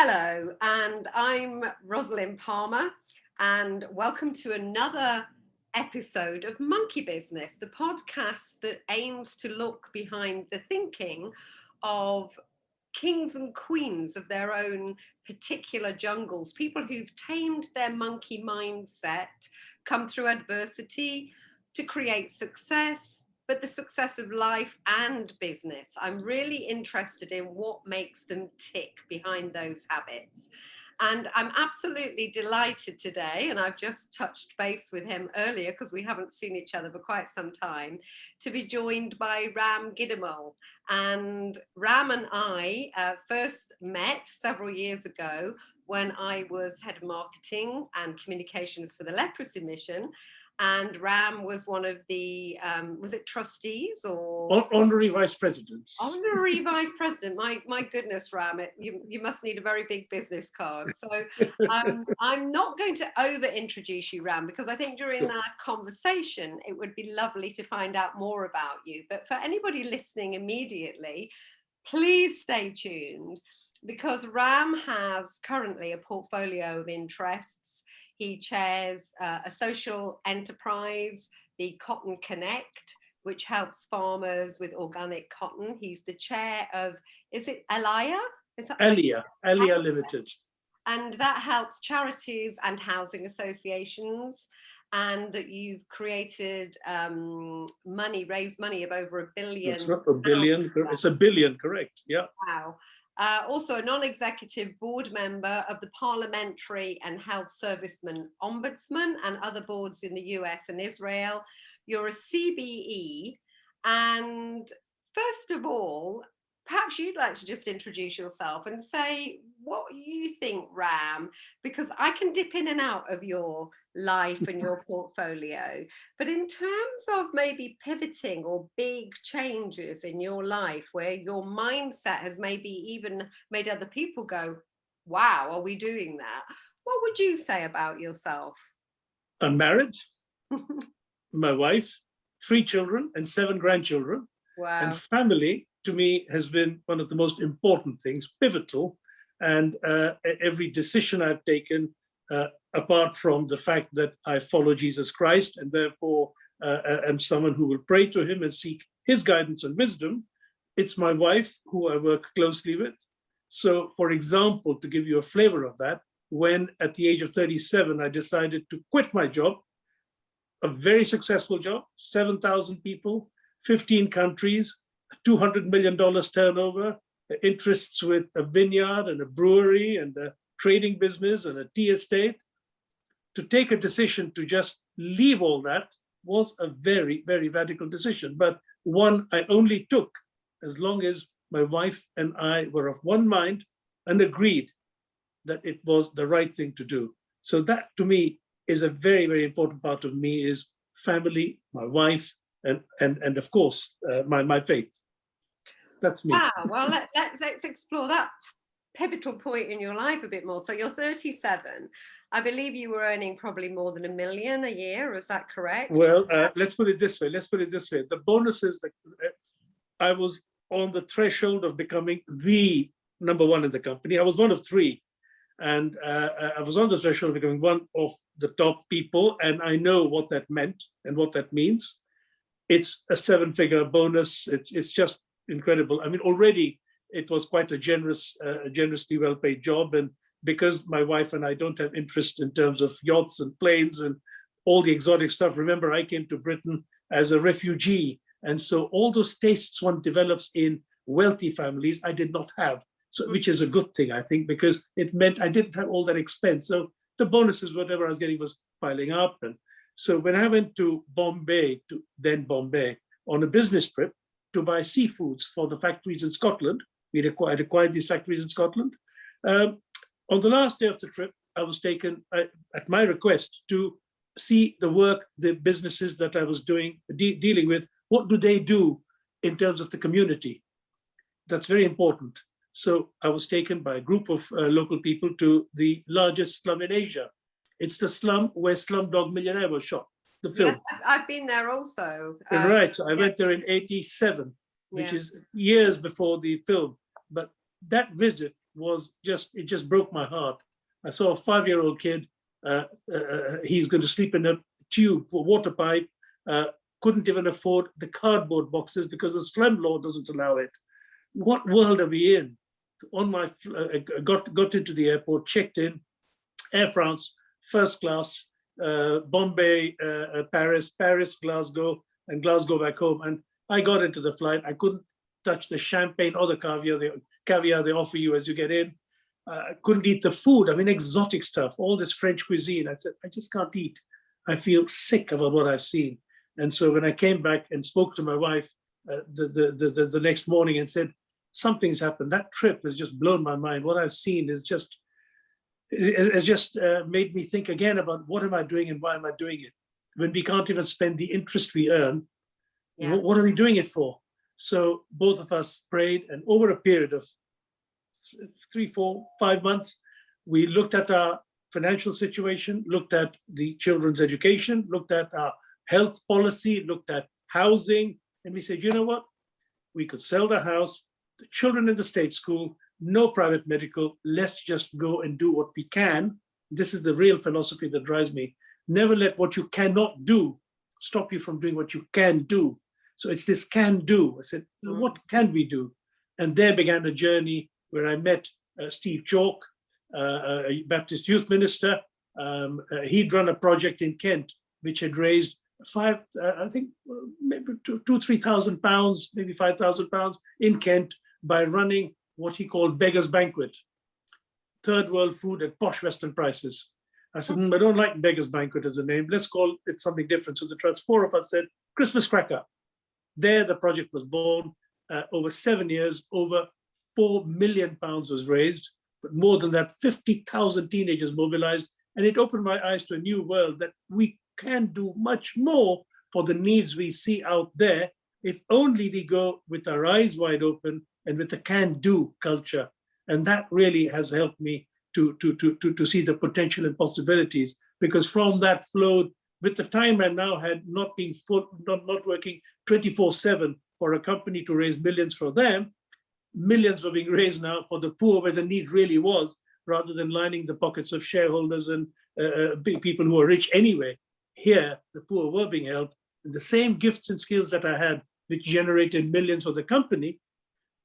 Hello, and I'm Rosalind Palmer, and welcome to another episode of Monkey Business, the podcast that aims to look behind the thinking of kings and queens of their own particular jungles, people who've tamed their monkey mindset, come through adversity to create success, but the success of life and business. I'm really interested in what makes them tick behind those habits. And I'm absolutely delighted today, and I've just touched base with him earlier because we haven't seen each other for quite some time, to be joined by Ram Gidoomal. And Ram and I first met several years ago when I was head of marketing and communications for the leprosy mission. And Ram was one of the, was it trustees or? Honorary vice presidents. Honorary vice president. My goodness, Ram, you must need a very big business card. So I'm not going to over introduce you, Ram, because I think during our conversation, it would be lovely to find out more about you. But for anybody listening immediately, please stay tuned, because Ram has currently a portfolio of interests. He chairs a social enterprise, the Cotton Connect, which helps farmers with organic cotton. He's the chair of, is it Allia? Allia Limited. And that helps charities and housing associations. And that you've created raised money of over $1 billion. It's not a billion, it's $1 billion, correct, yeah. Wow. Also a non-executive board member of the Parliamentary and Health Serviceman Ombudsman and other boards in the US and Israel. You're a CBE. And first of all, perhaps you'd like to just introduce yourself and say what you think, Ram, because I can dip in and out of your life and your portfolio. But in terms of maybe pivoting or big changes in your life where your mindset has maybe even made other people go, wow, are we doing that? What would you say about yourself? I'm married, my wife, 3 children and 7 grandchildren. Wow. And family to me has been one of the most important things, pivotal. And every decision I've taken, apart from the fact that I follow Jesus Christ and therefore am someone who will pray to him and seek his guidance and wisdom, it's my wife who I work closely with. So, for example, to give you a flavor of that, when at the age of 37, I decided to quit my job, a very successful job, 7,000 people, 15 countries, $200 million turnover, interests with a vineyard and a brewery and a trading business and a tea estate. To take a decision to just leave all that was a very, very radical decision, but one I only took as long as my wife and I were of one mind and agreed that it was the right thing to do. So that to me is a very, very important part of me, is family, my wife, and of course, my faith. That's me. Wow, well, let's explore that pivotal point in your life a bit more. So you're 37. I believe you were earning probably more than $1 million a year. Is that correct? Well, let's put it this way. The bonus is that I was on the threshold of becoming the #1 in the company. I was one of 3. And I was on the threshold of becoming one of the top people. And I know what that meant and what that means. It's a 7-figure bonus. It's just incredible. I mean, already it was quite a generously well-paid job. And because my wife and I don't have interest in terms of yachts and planes and all the exotic stuff, remember, I came to Britain as a refugee. And so all those tastes one develops in wealthy families, I did not have. So, which is a good thing, I think, because it meant I didn't have all that expense. So the bonuses, whatever I was getting, was piling up. And so when I went to Bombay, on a business trip to buy seafoods for the factories in Scotland, we acquired these factories in Scotland. On the last day of the trip, I was taken, at my request, to see the work, the businesses that I was doing, dealing with. What do they do in terms of the community? That's very important. So I was taken by a group of local people to the largest slum in Asia. It's the slum where Slumdog Millionaire was shot, the film. Yeah, I've been there also. Right, I went there in '87, which is years before the film. But that visit was it just broke my heart. I saw a 5-year-old kid, he's going to sleep in a tube, a water pipe, couldn't even afford the cardboard boxes because the slum law doesn't allow it. What world are we in? Got into the airport, checked in, Air France, first class, Bombay, Paris, Glasgow, and Glasgow back home. And I got into the flight. I couldn't touch the champagne or the caviar they offer you as you get in. I couldn't eat the food. I mean, exotic stuff, all this French cuisine. I said, I just can't eat. I feel sick about what I've seen. And so when I came back and spoke to my wife the next morning and said, something's happened. That trip has just blown my mind. What I've seen is just, it has just made me think again about what am I doing and why am I doing it? When we can't even spend the interest we earn, what are we doing it for? So both of us prayed, and over a period of 3, 4, 5 months, we looked at our financial situation, looked at the children's education, looked at our health policy, looked at housing, and we said, you know what? We could sell the house, the children in the state school, no private medical, let's just go and do what we can. This is the real philosophy that drives me. Never let what you cannot do stop you from doing what you can do. So it's this can do. I said, what can we do? And there began a journey where I met Steve Chalk, a Baptist youth minister. He'd run a project in Kent, which had raised maybe 3,000 pounds, maybe 5,000 pounds in Kent by running what he called Beggar's Banquet, third world food at posh Western prices. I said, I don't like Beggar's Banquet as a name. Let's call it something different. So the trust, 4 of us said, Christmas Cracker. There, the project was born. Over 7 years, over £4 million was raised. But more than that, 50,000 teenagers mobilized. And it opened my eyes to a new world that we can do much more for the needs we see out there if only we go with our eyes wide open and with a can-do culture. And that really has helped me to see the potential and possibilities, because from that flowed, with the time I now had not working 24/7 for a company to raise millions for them, millions were being raised now for the poor where the need really was, rather than lining the pockets of shareholders and people who are rich anyway. Here, the poor were being helped. And the same gifts and skills that I had, which generated millions for the company,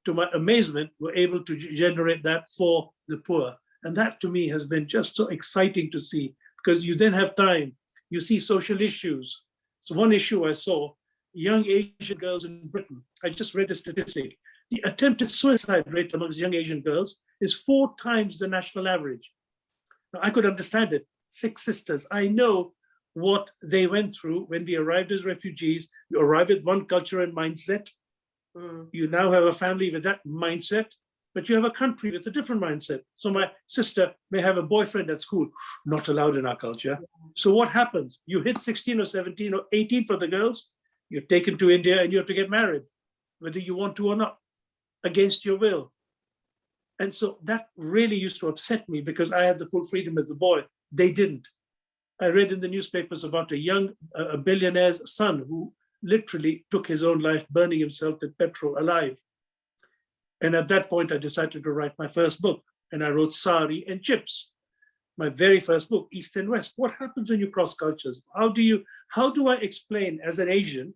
to my amazement, were able to generate that for the poor. And that to me has been just so exciting to see, because you then have time, you see social issues. So one issue I saw, young Asian girls in Britain, I just read the statistic, the attempted suicide rate amongst young Asian girls is 4 times the national average. Now, I could understand it. 6 sisters, I know what they went through when we arrived as refugees. You arrive with one culture and mindset. You now have a family with that mindset, but you have a country with a different mindset. So my sister may have a boyfriend at school, not allowed in our culture. So what happens? You hit 16 or 17 or 18 for the girls, you're taken to India and you have to get married, whether you want to or not, against your will. And so that really used to upset me, because I had the full freedom as a boy. They didn't. I read in the newspapers about a billionaire's son who literally took his own life, burning himself with petrol alive. And at that point, I decided to write my first book. And I wrote Sari and Chips, my very first book, East and West. What happens when you cross cultures? How do I explain as an Asian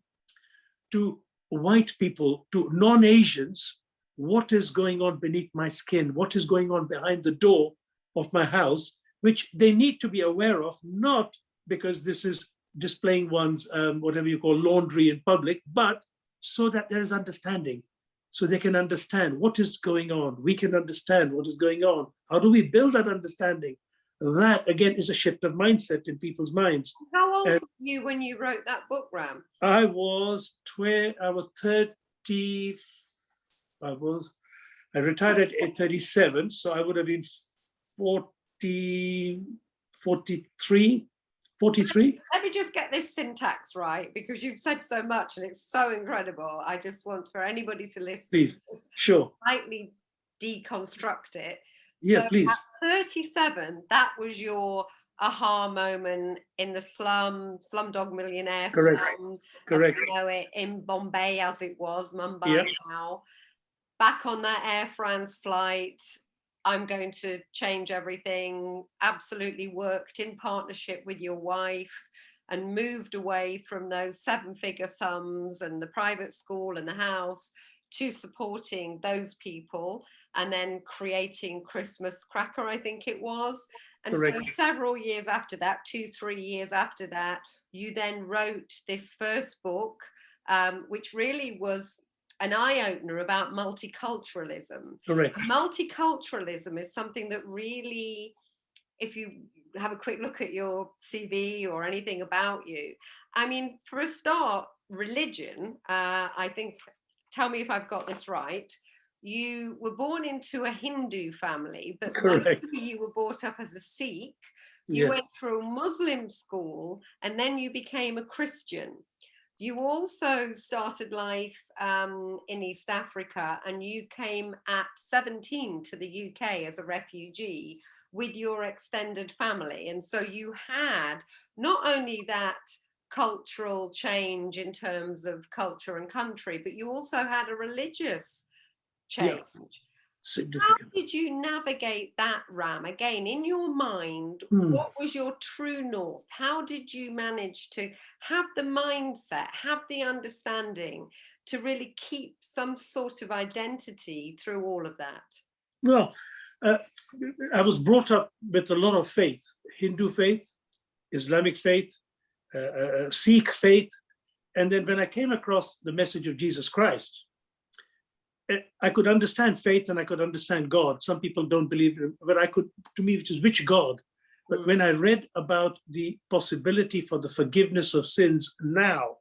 to white people, to non-Asians, what is going on beneath my skin? What is going on behind the door of my house, which they need to be aware of, not because this is displaying one's whatever you call laundry in public, but so that there is understanding, so they can understand what is going on. We can understand what is going on. How do we build that understanding? That again is a shift of mindset in people's minds. How old were you when you wrote that book, Ram? I was 30. I retired at 37, so I would have been 43. Let me just get this syntax right, because you've said so much and it's so incredible. I just want for anybody to listen. Please, sure. Slightly deconstruct it. Yeah, so please. At 37, that was your aha moment in the Slumdog Millionaire slum, Correct. as we know it, in Bombay as it was, Mumbai now. Back on that Air France flight, I'm going to change everything, absolutely worked in partnership with your wife and moved away from those 7-figure sums and the private school and the house to supporting those people, and then creating Christmas Cracker, I think it was. And Correct. so several years after that, 2-3 years after that, you then wrote this first book, which really was an eye-opener about multiculturalism. Correct. Multiculturalism is something that really, if you have a quick look at your CV or anything about you, I mean, for a start, religion, I think, tell me if I've got this right, you were born into a Hindu family, but Correct. you were brought up as a Sikh. You Yes. went through a Muslim school, and then you became a Christian. You also started life in East Africa, and you came at 17 to the UK as a refugee with your extended family. And so you had not only that cultural change in terms of culture and country, but you also had a religious change. Yeah. How did you navigate that, Ram? Again, in your mind, what was your true north? How did you manage to have the mindset, have the understanding to really keep some sort of identity through all of that? Well, I was brought up with a lot of faith, Hindu faith, Islamic faith, Sikh faith. And then when I came across the message of Jesus Christ, I could understand faith and I could understand God. Some people don't believe it, but I could, to me, which God? But when I read about the possibility for the forgiveness of sins now,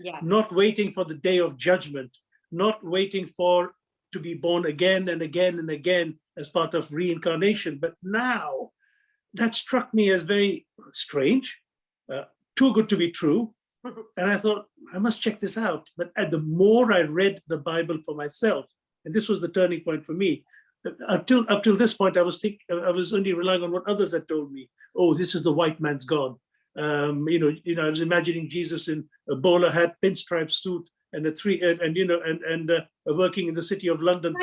yes, not waiting for the day of judgment, not waiting for to be born again and again and again as part of reincarnation, but now, that struck me as very strange, too good to be true. And I thought, I must check this out. But the more I read the Bible for myself, and this was the turning point for me, up till this point, I was only relying on what others had told me. Oh, this is the white man's God. I was imagining Jesus in a bowler hat, pinstripe suit, and working in the city of London.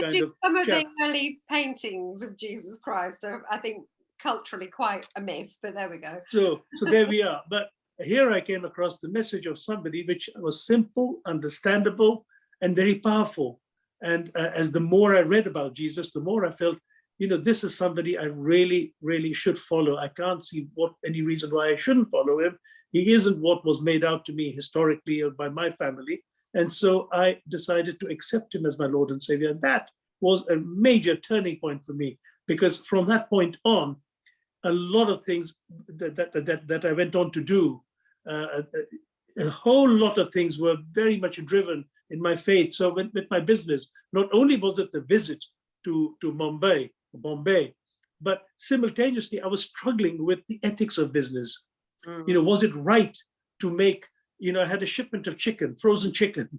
Some of the early paintings of Jesus Christ are, I think, culturally quite a miss, but there we go. So there we are. But here I came across the message of somebody which was simple, understandable, and very powerful. And as the more I read about Jesus, the more I felt, this is somebody I really, really should follow. I can't see any reason why I shouldn't follow him. He isn't what was made out to me historically or by my family. And so I decided to accept him as my Lord and Savior. And that was a major turning point for me, because from that point on, a lot of things that I went on to do, a whole lot of things were very much driven in my faith. So with my business, not only was it a visit to Bombay, but simultaneously I was struggling with the ethics of business. Was it right to make, I had a shipment of chicken, frozen chicken,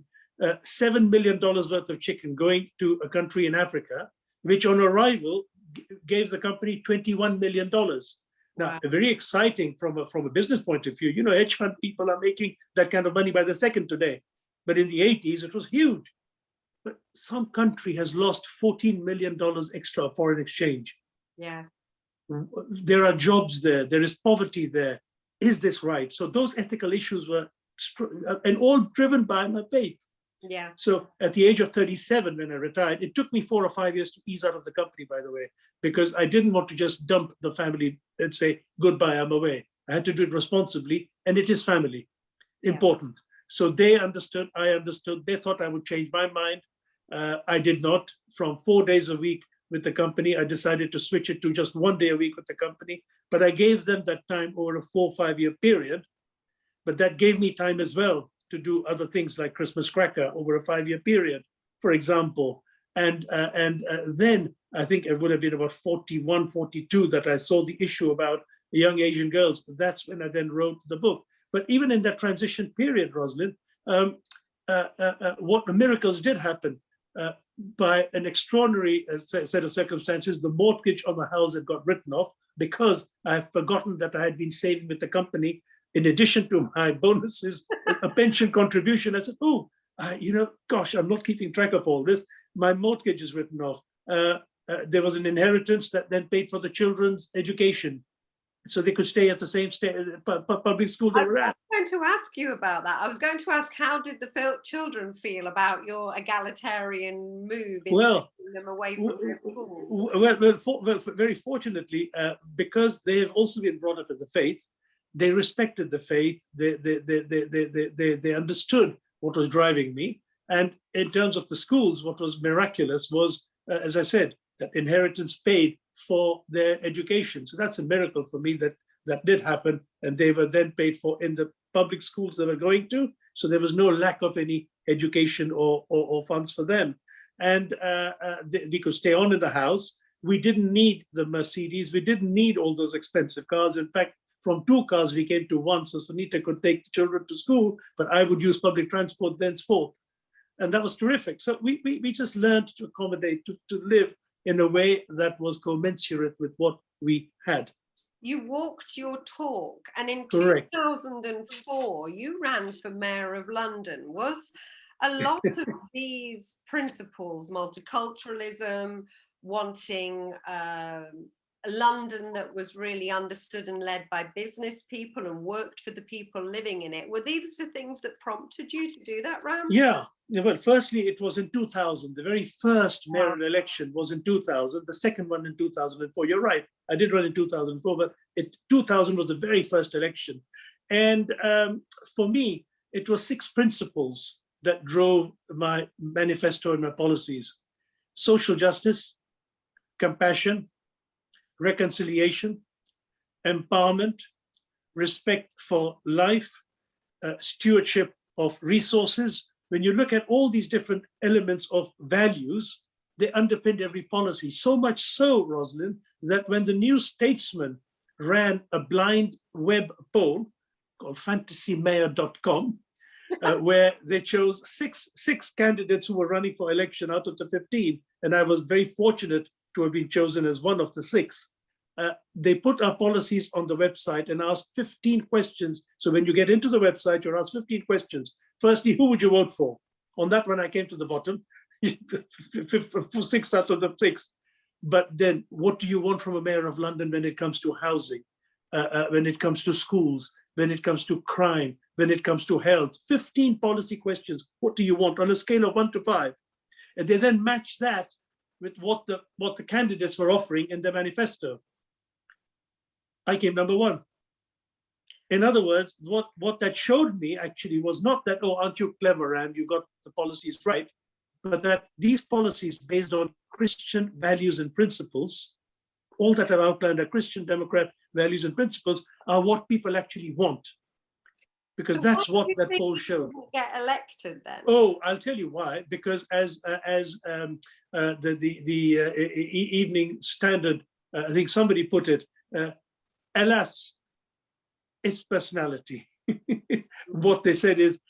$7 million worth of chicken going to a country in Africa, which on arrival gave the company $21 million. Now, very exciting from a business point of view. Hedge fund people are making that kind of money by the second today. But in the 80s, it was huge. But some country has lost $14 million extra foreign exchange. Yeah. There are jobs there. There is poverty there. Is this right? So those ethical issues were, and all driven by my faith. Yeah. So at the age of 37, when I retired, it took me 4 or 5 years to ease out of the company, by the way, because I didn't want to just dump the family and say, goodbye, I'm away. I had to do it responsibly, and it is family, important. So they understood, I understood, they thought I would change my mind. I did not. From 4 days a week with the company, I decided to switch it to just 1 day a week with the company, but I gave them that time over a 4 or 5 year period. But that gave me time as well to do other things like Christmas Cracker over a 5 year period, for example. And then I think it would have been about 41, 42 that I saw the issue about the young Asian girls. That's when I then wrote the book. But even in that transition period, Rosalind, what the miracles did happen. By an extraordinary set of circumstances, the mortgage on the house had got written off because I had forgotten that I had been saving with the company. In addition to my bonuses, a pension contribution, I said, gosh, I'm not keeping track of all this. My mortgage is written off. There was an inheritance that then paid for the children's education, so they could stay at the same public school they were I at. was going to ask you about that. I was going to ask, how did the children feel about your egalitarian move in taking them away from their school? Very fortunately, because they have also been brought up in the faith, they respected the faith. They understood what was driving me. And in terms of the schools, what was miraculous was, as I said, that inheritance paid for their education. So that's a miracle for me that did happen. And they were then paid for in the public schools they were going to. So there was no lack of any education or funds for them. And we could stay on in the house. We didn't need the Mercedes. We didn't need all those expensive cars. In fact, from 2 cars, we came to 1. So Sunita could take the children to school, but I would use public transport thenceforth. And that was terrific. So we just learned to accommodate, to live in a way that was commensurate with what we had. You walked your talk, and in Correct. 2004, you ran for Mayor of London. Was a lot of these principles, multiculturalism, wanting London that was really understood and led by business people and worked for the people living in it, were these the things that prompted you to do that, Ram? Yeah. Well, firstly, it was in 2000. The very first mayoral election was in 2000. The second one in 2004. You're right. I did run in 2004, but 2000 was the very first election. And for me, it was 6 principles that drove my manifesto and my policies: social justice, compassion, reconciliation, empowerment, respect for life, stewardship of resources. When you look at all these different elements of values, they underpinned every policy. So much so, Rosalind, that when the New Statesman ran a blind web poll called fantasymayor.com, where they chose six candidates who were running for election out of the 15, and I was very fortunate to have been chosen as one of the 6. They put our policies on the website and asked 15 questions. So when you get into the website, you're asked 15 questions. Firstly, who would you vote for? On that one, I came to the bottom, 6 out of the 6. But then what do you want from a mayor of London when it comes to housing, when it comes to schools, when it comes to crime, when it comes to health? 15 policy questions. What do you want on a scale of 1 to 5? And they then match that with what the candidates were offering in their manifesto. I came number 1. In other words, what that showed me actually was not that, oh, aren't you clever and you got the policies right, but that these policies based on Christian values and principles, all that I've outlined are Christian Democrat values and principles, are what people actually want. Because so that's what that poll showed. Get elected then? Oh, I'll tell you why. Because as Evening Standard, I think somebody put it, alas, it's personality. What they said is,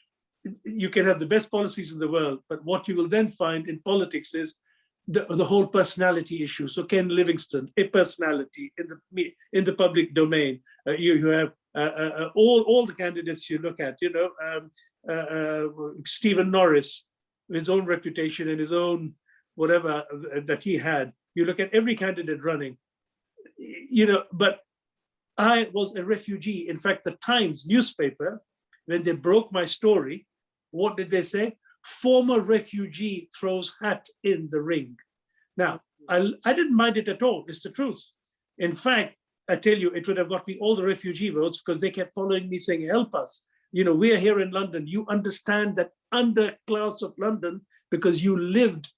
you can have the best policies in the world, but what you will then find in politics is the whole personality issue. So Ken Livingstone, a personality in the public domain. You have all the candidates you look at. Stephen Norris, his own reputation and his own whatever that he had. You look at every candidate running. But I was a refugee. In fact, the Times newspaper, when they broke my story, what did they say? Former refugee throws hat in the ring. Now, I didn't mind it at all. It's the truth. In fact, I tell you, it would have got me all the refugee votes because they kept following me saying, help us. We are here in London. You understand that underclass of London because you lived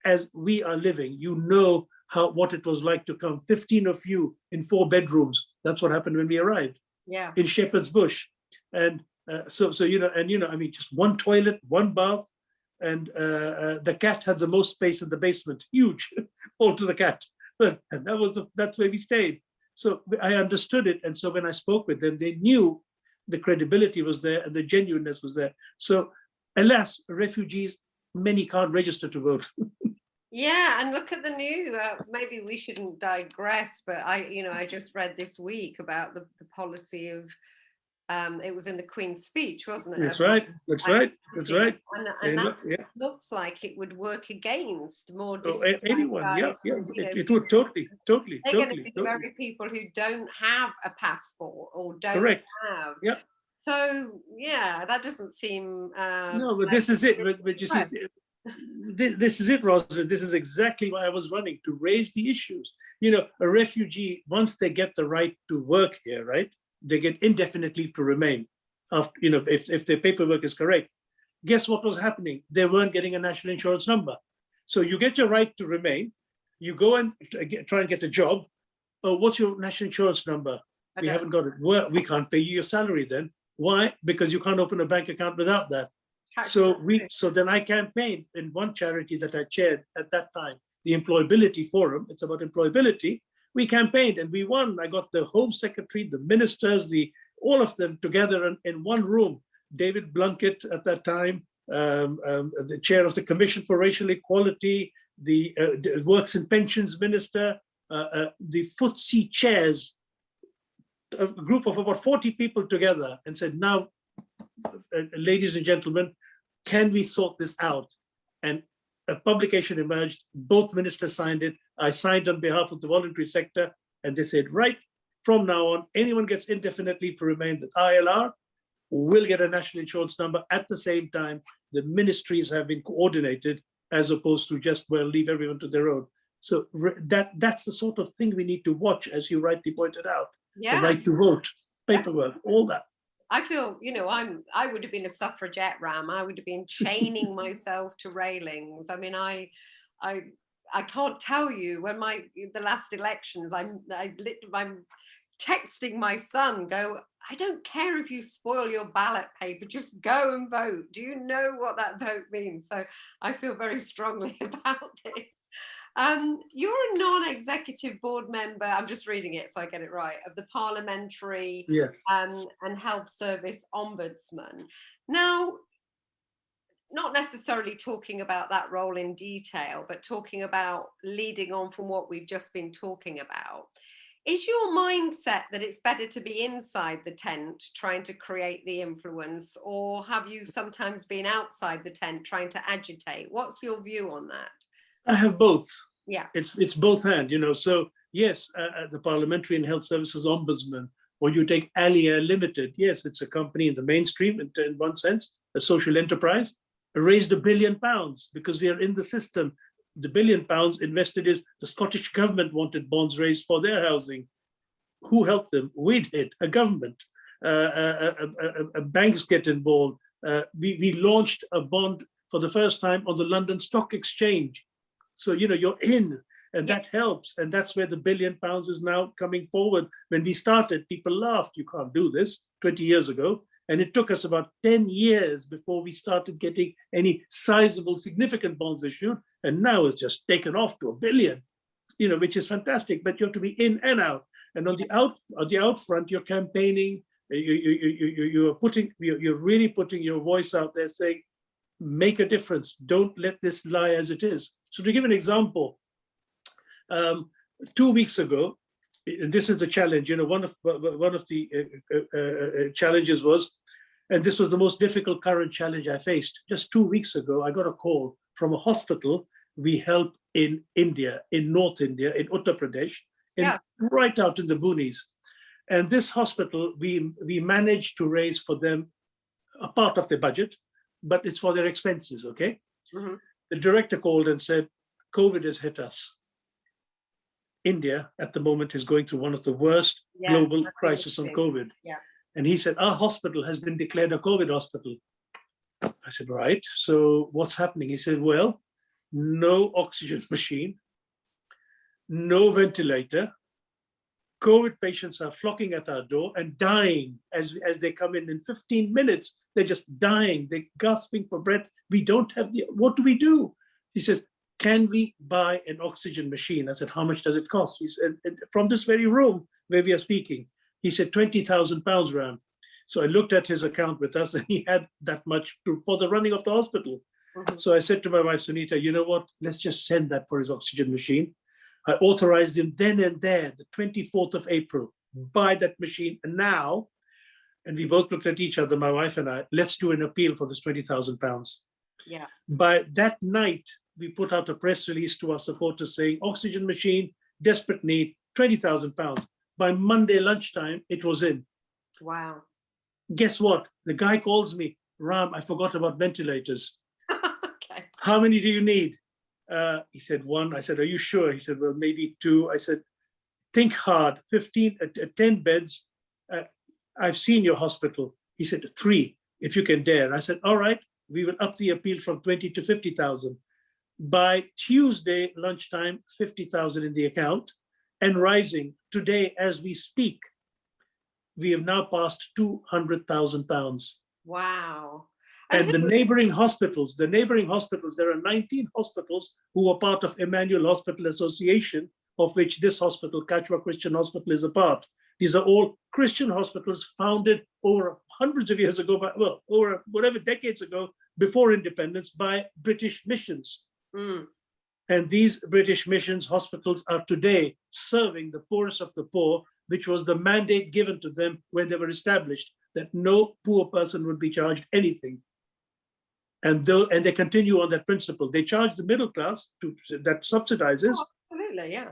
as we are living. You know what it was like to come 15 of you in 4 bedrooms. That's what happened when we arrived. Yeah. In Shepherd's Bush. And just 1 toilet, 1 bath, and the cat had the most space in the basement, huge, all to the cat. And that's where we stayed. So I understood it. And so when I spoke with them, they knew the credibility was there and the genuineness was there. So alas, refugees, many can't register to vote. Yeah, and look at the new, maybe we shouldn't digress, but I just read this week about the policy of It was in the Queen's speech, wasn't it? That's right. That's right. That's right. And that looks like it would work against more anyone. Yeah, yeah. It would totally. They're going to be the very people who don't have a passport or don't have. Yeah. So yeah, that doesn't seem. No, but this is it. But you see, this is it, Rosalind. This is exactly why I was running, to raise the issues. You know, a refugee, once they get the right to work here, right, they get indefinite leave to remain. After, you know, if their paperwork is correct. Guess what was happening? They weren't getting a national insurance number. So you get your right to remain. You go and try and get a job. Oh, what's your national insurance number? We haven't got it. Well, we can't pay you your salary then. Why? Because you can't open a bank account without that. So then I campaigned in one charity that I chaired at that time, the Employability Forum. It's about employability. We campaigned and we won. I got the Home Secretary, the ministers, all of them together in one room. David Blunkett at that time, the chair of the Commission for Racial Equality, the Works and Pensions Minister, the FTSE chairs, a group of about 40 people together, and said, now, ladies and gentlemen, can we sort this out? And a publication emerged, both ministers signed it, I signed on behalf of the voluntary sector, and they said, right, from now on, anyone gets indefinite leave to remain with ILR will get a national insurance number. At the same time, the ministries have been coordinated as opposed to just, well, leave everyone to their own. So that's the sort of thing we need to watch, as you rightly pointed out. The right to vote, paperwork, all that. I feel, you know, I would have been a suffragette ram. I would have been chaining myself to railings. I mean, I can't tell you when the last elections, I'm texting my son, go, I don't care if you spoil your ballot paper, just go and vote. Do you know what that vote means? So I feel very strongly about this. You're a non-executive board member, I'm just reading it so I get it right, of the Parliamentary and Health Service Ombudsman. Now, not necessarily talking about that role in detail, but talking about leading on from what we've just been talking about. Is your mindset that it's better to be inside the tent trying to create the influence, or have you sometimes been outside the tent trying to agitate? What's your view on that? I have both. Yeah. It's both hand, you know. So yes, the Parliamentary and Health Services Ombudsman, or you take Allia Limited, yes, it's a company in the mainstream in one sense, a social enterprise, raised £1 billion because we are in the system. The £1 billion invested is the Scottish government wanted bonds raised for their housing. Who helped them? We did, a government. Banks get involved. We launched a bond for the first time on the London Stock Exchange. So, you know, you're in, and that helps. And that's where the £1 billion is now coming forward. When we started, people laughed, you can't do this 20 years ago. And it took us about 10 years before we started getting any sizable, significant bonds issued. And now it's just taken off to £1 billion, you know, which is fantastic. But you have to be in and out. And on the out front, you're campaigning. You're really putting your voice out there, saying, make a difference. Don't let this lie as it is. So to give an example, 2 weeks ago, and this is a challenge, you know, one of the challenges was, and this was the most difficult current challenge I faced. Just 2 weeks ago, I got a call from a hospital we help in India, in North India, in Uttar Pradesh, right out in the boonies. And this hospital, we managed to raise for them a part of their budget, but it's for their expenses, okay? Mm-hmm. The director called and said, COVID has hit us. India at the moment is going through one of the worst global crises on COVID. Yeah. And he said, our hospital has been declared a COVID hospital. I said, right, so what's happening? He said, well, no oxygen machine, no ventilator. COVID patients are flocking at our door and dying as they come in 15 minutes. They're just dying. They're gasping for breath. We don't have what do we do? He says, can we buy an oxygen machine? I said, how much does it cost? He said, from this very room where we are speaking. He said, £20,000, Ram. So I looked at his account with us and he had that much for the running of the hospital. Mm-hmm. So I said to my wife, Sunita, you know what? Let's just send that for his oxygen machine. I authorized him then and there, the 24th of April, buy that machine now. And we both looked at each other, my wife and I, let's do an appeal for this £20,000. Yeah. By that night, we put out a press release to our supporters saying, oxygen machine, desperate need, £20,000. By Monday lunchtime, it was in. Wow. Guess what? The guy calls me, Ram, I forgot about ventilators. Okay. How many do you need? He said, one. I said, are you sure? He said, well, maybe two. I said, think hard, 10 beds. I've seen your hospital. He said, 3, if you can dare. I said, all right, we will up the appeal from 20 to 50,000. By Tuesday lunchtime, 50,000 in the account and rising. Today, as we speak, we have now passed £200,000. Wow. And the neighboring hospitals, there are 19 hospitals who are part of Emmanuel Hospital Association, of which this hospital, Kachwa Christian Hospital, is a part. These are all Christian hospitals founded over hundreds of years ago, over whatever decades ago, before independence, by British missions. Mm. And these British missions hospitals are today serving the poorest of the poor, which was the mandate given to them when they were established, that no poor person would be charged anything. And they continue on that principle. They charge the middle class that subsidizes. Oh, absolutely, yeah.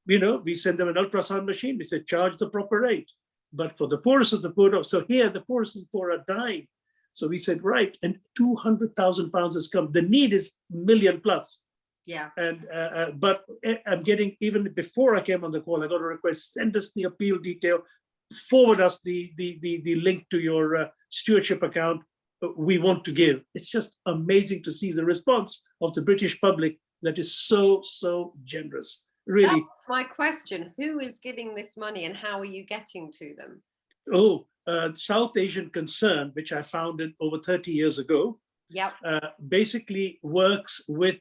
We send them an ultrasound machine. We say, charge the proper rate. But for the poorest of the poor, so here the poorest of the poor are dying. So we said, right, and £200,000 has come. The need is million plus. Yeah. And but I'm getting, even before I came on the call, I got a request, send us the appeal detail, forward us the link to your stewardship account. We want to give. It's just amazing to see the response of the British public that is so generous. Really. That's my question. Who is giving this money and how are you getting to them? South Asian Concern, which I founded over 30 years ago, Yep. Basically works with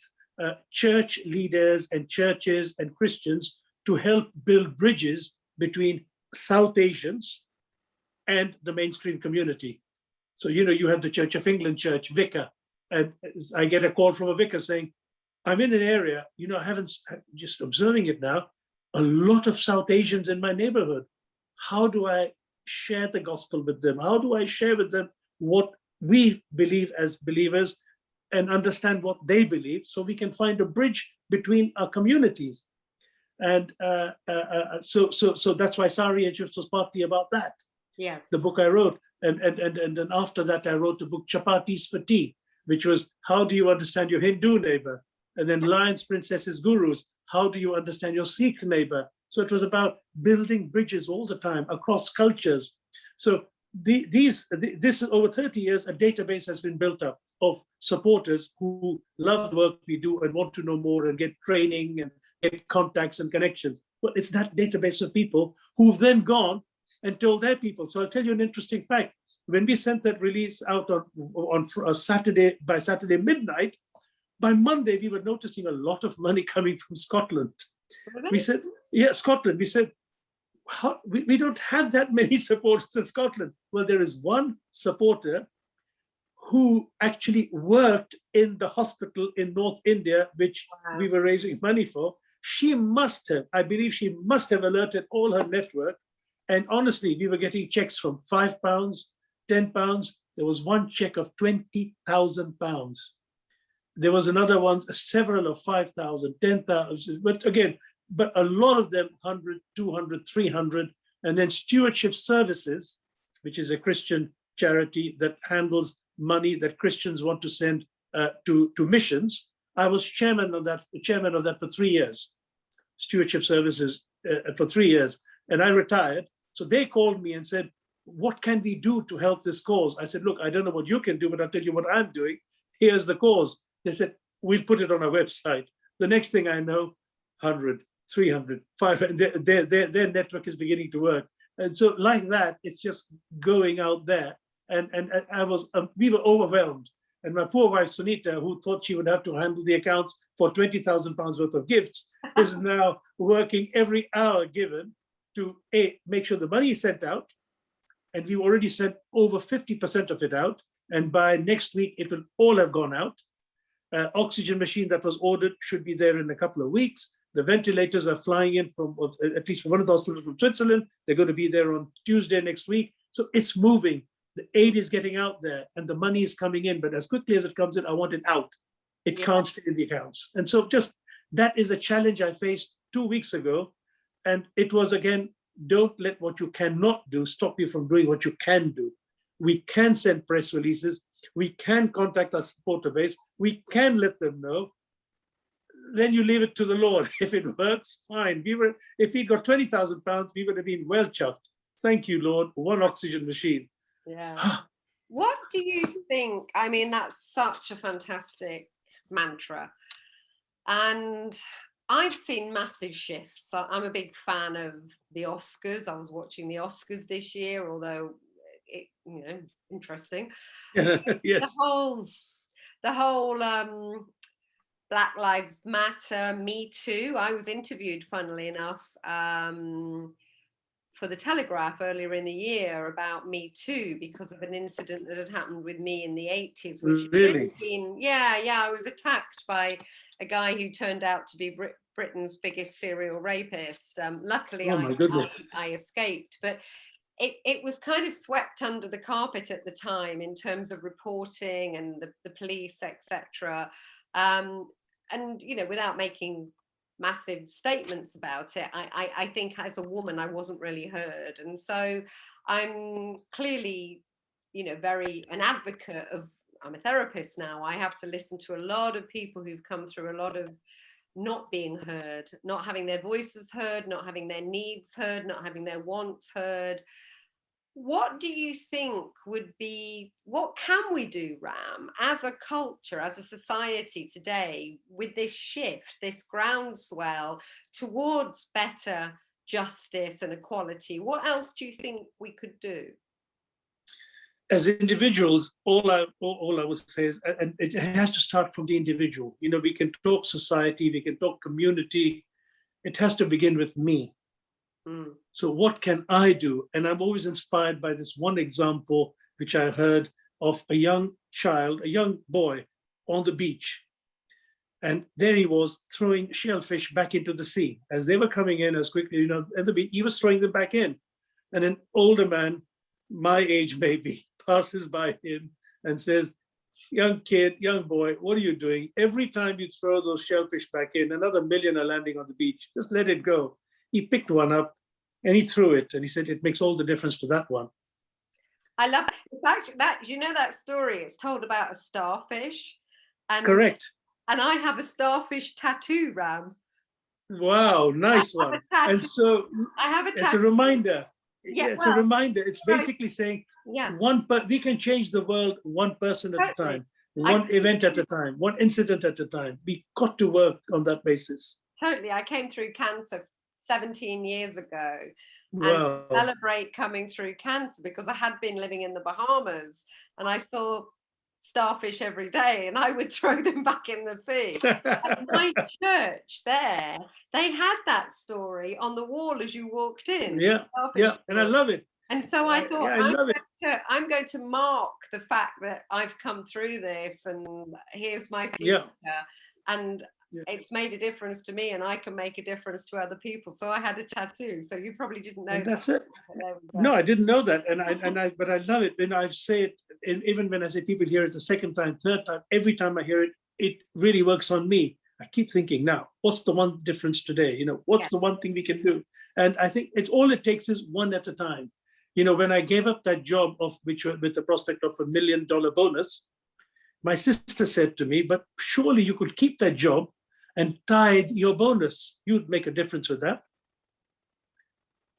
church leaders and churches and Christians to help build bridges between South Asians and the mainstream community. So, you have the Church of England church, vicar, and I get a call from a vicar saying, I'm in an area, I haven't, just observing it now, a lot of South Asians in my neighborhood. How do I share the gospel with them? How do I share with them what we believe as believers and understand what they believe so we can find a bridge between our communities? And so that's why Sari Egypt was partly about that. Yes. The book I wrote. And then after that, I wrote the book Chapatis for Tea, which was, how do you understand your Hindu neighbor? And then Lions, Princesses, Gurus, how do you understand your Sikh neighbor? So it was about building bridges all the time across cultures. So this over 30 years, a database has been built up of supporters who love the work we do and want to know more and get training and get contacts and connections. Well, it's that database of people who've then gone and told their people. So I'll tell you an interesting fact. When we sent that release out on Saturday, by Saturday midnight, by Monday, we were noticing a lot of money coming from Scotland. Really? We said, yeah, Scotland. We said, we don't have that many supporters in Scotland. Well, there is one supporter who actually worked in the hospital in North India, which we were raising money for. I believe she must have alerted all her network. And honestly, we were getting checks from £5, £10. There was one check of £20,000. There was another one, several of 5,000, 10,000. But a lot of them, 100, 200, 300. And then Stewardship Services, which is a Christian charity that handles money that Christians want to send to missions. I was chairman of that for 3 years, Stewardship Services for 3 years. And I retired. So they called me and said, what can we do to help this cause? I said, look, I don't know what you can do, but I'll tell you what I'm doing. Here's the cause. They said, we'll put it on our website. The next thing I know, 100, 300, 500, their network is beginning to work. And so like that, it's just going out there. And we were overwhelmed. And my poor wife, Sunita, who thought she would have to handle the accounts for £20,000 worth of gifts, is now working every hour given to make sure the money is sent out. And we've already sent over 50% of it out. And by next week, it will all have gone out. Oxygen machine that was ordered should be there in a couple of weeks. The ventilators are flying in from, at least from one of the hospitals from Switzerland. They're going to be there on Tuesday next week. So it's moving. The aid is getting out there and the money is coming in, but as quickly as it comes in, I want it out. It can't stay in the accounts. And so just that is a challenge I faced 2 weeks ago. And it was, again, don't let what you cannot do stop you from doing what you can do. We can send press releases. We can contact our supporter base. We can let them know. Then you leave it to the Lord. If it works, fine. If he got £20,000, we would have been well chuffed. Thank you, Lord. One oxygen machine. Yeah. What do you think? I mean, that's such a fantastic mantra. And I've seen massive shifts. I'm a big fan of the Oscars. I was watching the Oscars this year, although it, interesting. Yes. The whole Black Lives Matter, Me Too. I was interviewed, funnily enough, for the Telegraph earlier in the year about Me Too because of an incident that had happened with me in the 80s. Which really? I was attacked by a guy who turned out to be Britain's biggest serial rapist. Luckily, I escaped, but it was kind of swept under the carpet at the time in terms of reporting and the police, etc. And without making massive statements about it, I think as a woman I wasn't really heard, and so I'm clearly very an advocate of. I'm a therapist now. I have to listen to a lot of people who've come through a lot of not being heard, not having their voices heard, not having their needs heard, not having their wants heard. What do you think what can we do, Ram, as a culture, as a society today, with this shift, this groundswell towards better justice and equality? What else do you think we could do? As individuals, all I would say is, and it has to start from the individual. We can talk society, we can talk community. It has to begin with me. So what can I do? And I'm always inspired by this one example, which I heard of a young child, a young boy on the beach. And there he was throwing shellfish back into the sea. As they were coming in as quickly, at the beach, he was throwing them back in. And an older man, my age maybe, passes by him and says, young kid, young boy, what are you doing? Every time you throw those shellfish back in, another million are landing on the beach. Just let it go. He picked one up and he threw it. And he said, it makes all the difference to that one. I love it. It's actually that story, it's told about a starfish. And, correct. And I have a starfish tattoo, Ram. Wow, nice one. And so I have a tattoo. It's a reminder. Yeah, it's a reminder. It's basically saying we can change the world one person at a time, one event at a time, one incident at a time. We got to work on that basis. Totally. I came through cancer 17 years ago and celebrate coming through cancer because I had been living in the Bahamas and I saw starfish every day and I would throw them back in the sea. At my church there, they had that story on the wall as you walked in. And I love it. And so I thought, I'm going to mark the fact that I've come through this and here's my future. And it's made a difference to me and I can make a difference to other people. So I had a tattoo. So you probably didn't know that. That's it. No, I didn't know that. But I love it. And I say it, even when I say people hear it the second time, third time, every time I hear it, it really works on me. I keep thinking, now, what's the one difference today? What's the one thing we can do? And I think all it takes is one at a time. When I gave up that job with the prospect of $1 million bonus, my sister said to me, but surely you could keep that job and tithe your bonus. You'd make a difference with that.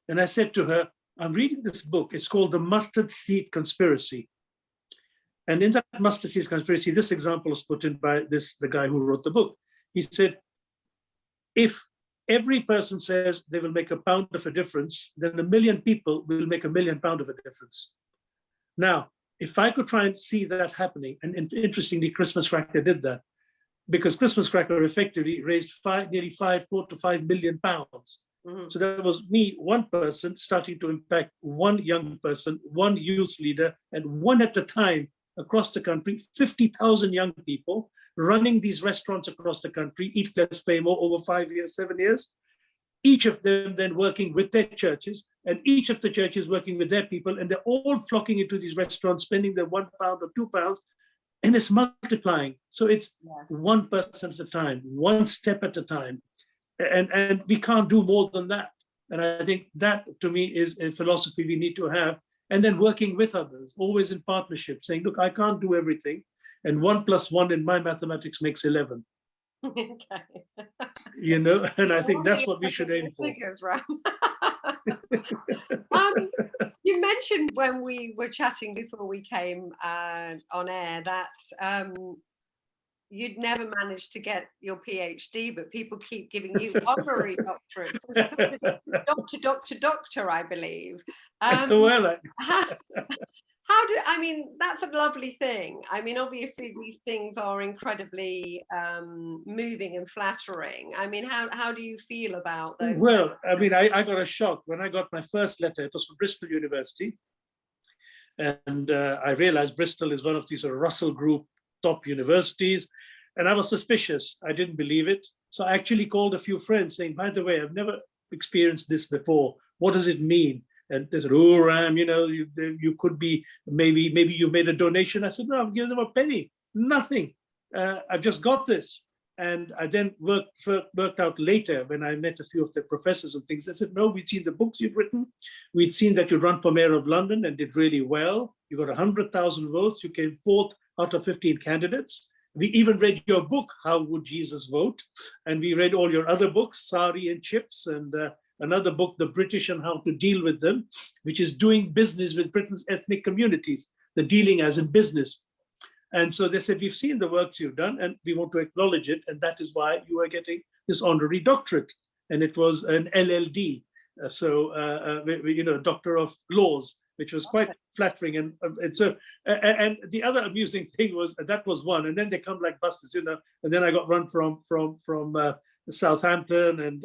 And I said to her, I'm reading this book. It's called The Mustard Seed Conspiracy. And in that mustard seed conspiracy, this example was put in by the guy who wrote the book. He said, if every person says they will make £1 of a difference, then 1 million people will make £1 million of a difference. Now, if I could try and see that happening, and interestingly, Christmas Cracker did that, because Christmas Cracker effectively raised nearly 4 to 5 million pounds. Mm-hmm. So that was me, one person, starting to impact one young person, one youth leader, and one at a time across the country, 50,000 young people running these restaurants across the country, Eat Less, Pay More, over 5 years, 7 years. each of them then working with their churches, and each of the churches working with their people, and they're all flocking into these restaurants, spending their £1 or £2, and it's multiplying. So it's one person at a time, one step at a time, and we can't do more than that. And I think that, to me, is a philosophy we need to have. And then working with others, always in partnership, saying, look, I can't do everything, and 1 + 1 in my mathematics makes 11. Okay. You know, and I think that's what we should aim for. Figures, right? You mentioned when we were chatting before we came on air that you'd never managed to get your PhD, but people keep giving you honorary doctorates. So you could be doctor, I believe. Well, how do, I mean, that's a lovely thing. I mean, obviously these things are incredibly moving and flattering. I mean, how do you feel about those? Well, I mean, I got a shock when I got my first letter. It was from Bristol University. And I realized Bristol is one of these Russell Group top universities. And I was suspicious. I didn't believe it. So I actually called a few friends saying, by the way, I've never experienced this before. What does it mean? And they said, oh, Ram, you know, you could be, maybe you made a donation. I said, no, I've given them a penny, nothing. I've just got this. And I then worked out later when I met a few of the professors and things. They said, no, we'd seen the books you'd written. We'd seen that you run for mayor of London and did really well. You got 100,000 votes. You came 4th out of 15 candidates. We even read your book, How Would Jesus Vote? And we read all your other books, Sari and Chips, and another book, The British and How to Deal with Them, which is doing business with Britain's ethnic communities, the dealing as in business. And so they said, we've seen the works you've done and we want to acknowledge it. And that is why you are getting this honorary doctorate. And it was an LLD, you know, Doctor of Laws, which was quite flattering. And so, and the other amusing thing was that was one. And then they come like buses, you know. And then I got run from Southampton, and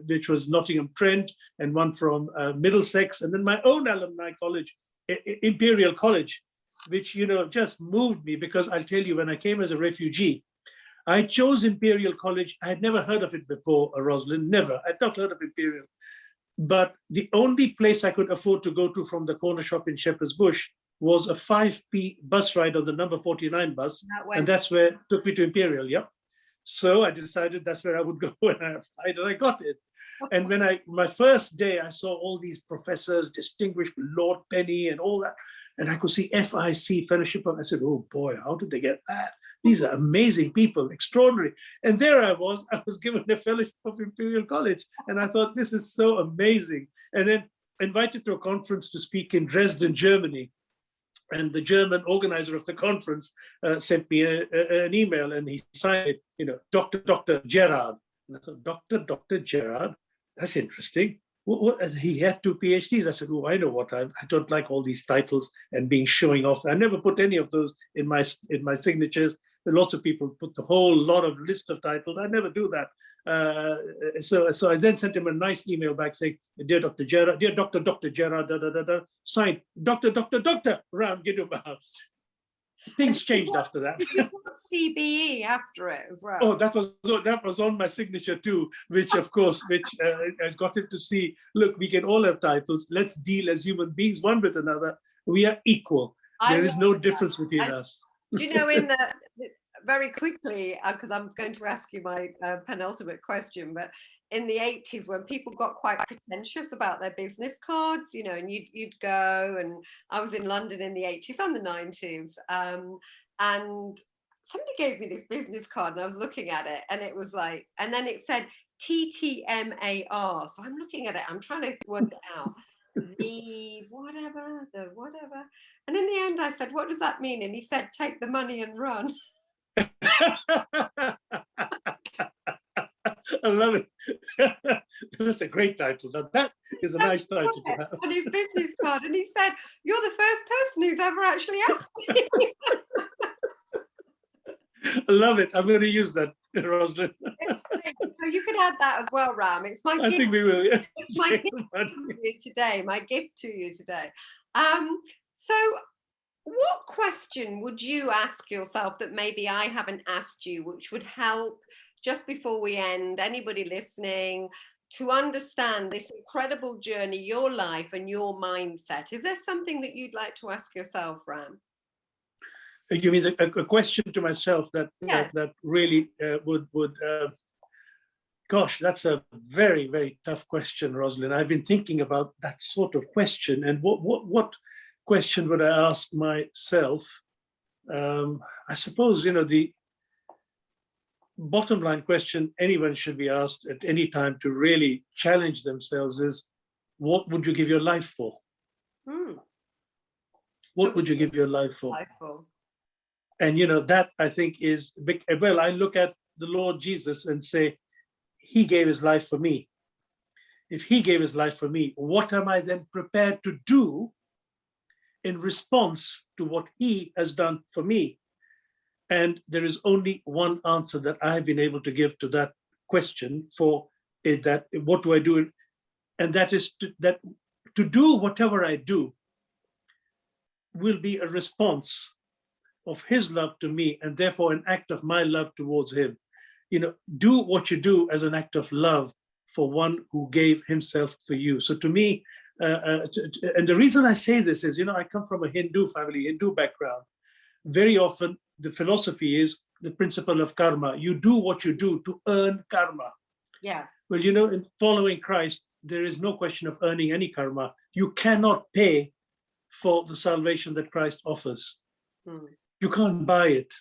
which was Nottingham Trent, and one from Middlesex, and then my own alumni college, Imperial College, which, you know, just moved me, because I'll tell you, when I came as a refugee, I chose Imperial College. I had never heard of it before, Rosalind, never. I'd not heard of Imperial. But the only place I could afford to go to from the corner shop in Shepherd's Bush was a 5p bus ride on the number 49 bus. And that's where it took me to Imperial, yeah. So I decided that's where I would go when I applied, and I got it. And when my first day, I saw all these professors, distinguished Lord Penny and all that. And I could see FIC, Fellowship of, I said, oh boy, how did they get that? These are amazing people, extraordinary. And there I was given a fellowship of Imperial College. And I thought, this is so amazing. And then invited to a conference to speak in Dresden, Germany. And the German organizer of the conference sent me an email, and he signed it, you know, Dr. Gerard. And I thought, Dr. Gerard, that's interesting. He had 2 PhDs. I said, oh, I know what, I don't like all these titles and being showing off. I never put any of those in my signatures. Lots of people put the whole lot of list of titles. I never do that. So I then sent him a nice email back saying, dear Dr. Gerard, dear Dr. Gerard, signed, Dr. Ram Gidoomal. Things changed after that. You put CBE after it as well. Oh, that was on my signature too, which of course, I got him to see, look, we can all have titles. Let's deal as human beings, one with another. We are equal. There is no difference between us. Do you know, very quickly, because I'm going to ask you my penultimate question, but in the 80s, when people got quite pretentious about their business cards, you know, and you'd go, and I was in London in the 80s and the 90s, and somebody gave me this business card, and I was looking at it, and it was like, and then it said TTMAR. So I'm looking at it, I'm trying to work it out. The whatever. And in the end, I said, what does that mean? And he said, take the money and run. I love it. That's a great title. That is a nice title to have. On his business card. And he said, you're the first person who's ever actually asked me. I love it. I'm going to use that, Rosalind. So you can add that as well, Ram. It's my gift. I think we will. Yeah. It's my gift to you today. My gift to you today. So what question would you ask yourself that maybe I haven't asked you, which would help just before we end, anybody listening, to understand this incredible journey, your life and your mindset, is there something that you'd like to ask yourself, Ram? You mean a question to myself that Yes. that really would gosh, that's a very, very tough question, Rosalind. I've been thinking about that sort of question, and what question would I ask myself? I suppose, the bottom line question anyone should be asked at any time to really challenge themselves is, what would you give your life for? What would you give your life for? And that, I think, is big. Well, I look at the Lord Jesus and say, he gave his life for me. If he gave his life for me, what am I then prepared to do in response to what he has done for me? And there is only one answer that I have been able to give to that question is that, what do I do? And that is to do whatever I do will be a response of his love to me, and therefore an act of my love towards him. Do what you do as an act of love for one who gave himself for you. So to me, and the reason I say this is, I come from a Hindu family, Hindu background. Very often the philosophy is the principle of karma. You do what you do to earn karma. Yeah. Well, in following Christ, there is no question of earning any karma. You cannot pay for the salvation that Christ offers. You can't buy it.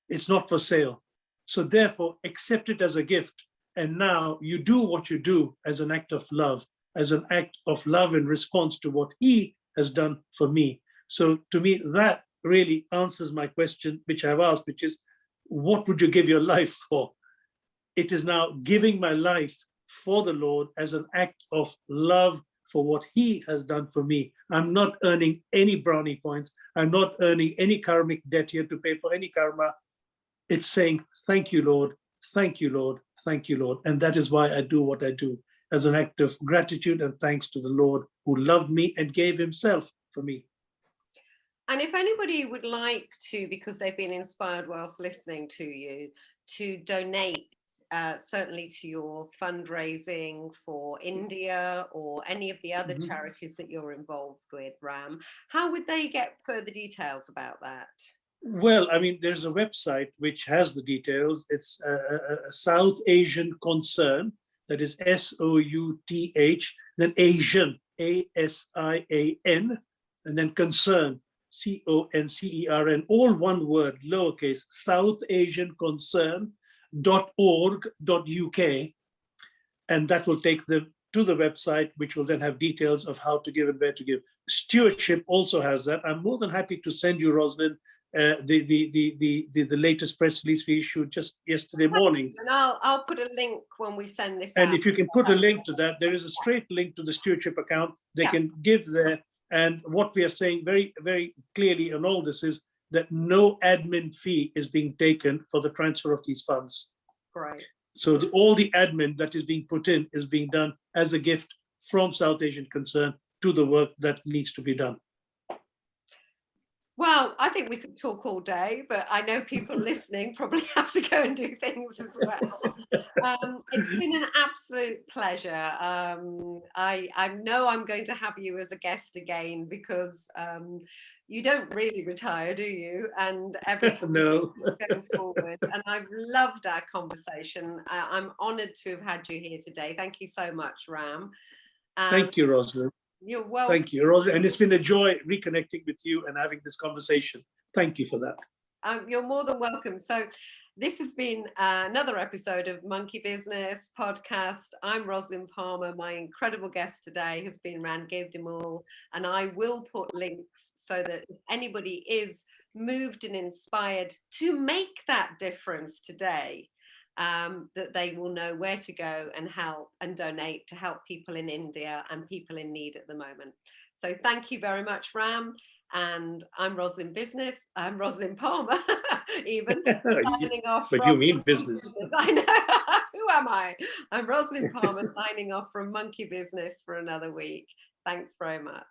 It's not for sale. So therefore, accept it as a gift. And now you do what you do as an act of love, in response to what he has done for me. So to me, that really answers my question, which I've asked, which is, what would you give your life for? It is now giving my life for the Lord as an act of love for what he has done for me. I'm not earning any brownie points. I'm not earning any karmic debt here to pay for any karma. It's saying, thank you, Lord. Thank you, Lord. Thank you, Lord. And that is why I do what I do, as an act of gratitude and thanks to the Lord who loved me and gave himself for me. And if anybody would like to, because they've been inspired whilst listening to you, to donate certainly to your fundraising for India or any of the other charities that you're involved with, Ram, how would they get further details about that? Well, I mean, there's a website which has the details. It's a South Asian Concern, that is SOUTH, then Asian, ASIAN, and then Concern, CONCERN, all one word, lowercase, southasianconcern.org.uk, and that will take them to the website, which will then have details of how to give and where to give. Stewardship also has that. I'm more than happy to send you, Rosalind, the latest press release we issued just yesterday morning. And I'll put a link when we send this out. And if you can put a link to that, there is a straight link to the stewardship account. They can give there. And what we are saying very, very clearly on all this is that no admin fee is being taken for the transfer of these funds. Right. So all the admin that is being put in is being done as a gift from South Asian Concern to the work that needs to be done. Well, I think we could talk all day, but I know people listening probably have to go and do things as well. It's been an absolute pleasure. I know I'm going to have you as a guest again because you don't really retire, do you? And everything No. going forward. And I've loved our conversation. I'm honoured to have had you here today. Thank you so much, Ram. Thank you, Rosalind. You're welcome. Thank you, Rosalind. And it's been a joy reconnecting with you and having this conversation. Thank you for that. You're more than welcome. So this has been another episode of Monkey Business Podcast. I'm Rosalind Palmer. My incredible guest today has been Ram Gidoomal, and I will put links so that if anybody is moved and inspired to make that difference today, that they will know where to go and help and donate to help people in India and people in need at the moment. So thank you very much, Ram. And I'm Rosalind Business. I'm Rosalind Palmer, even signing off. But you mean business. I know. Who am I? I'm Rosalind Palmer signing off from Monkey Business for another week. Thanks very much.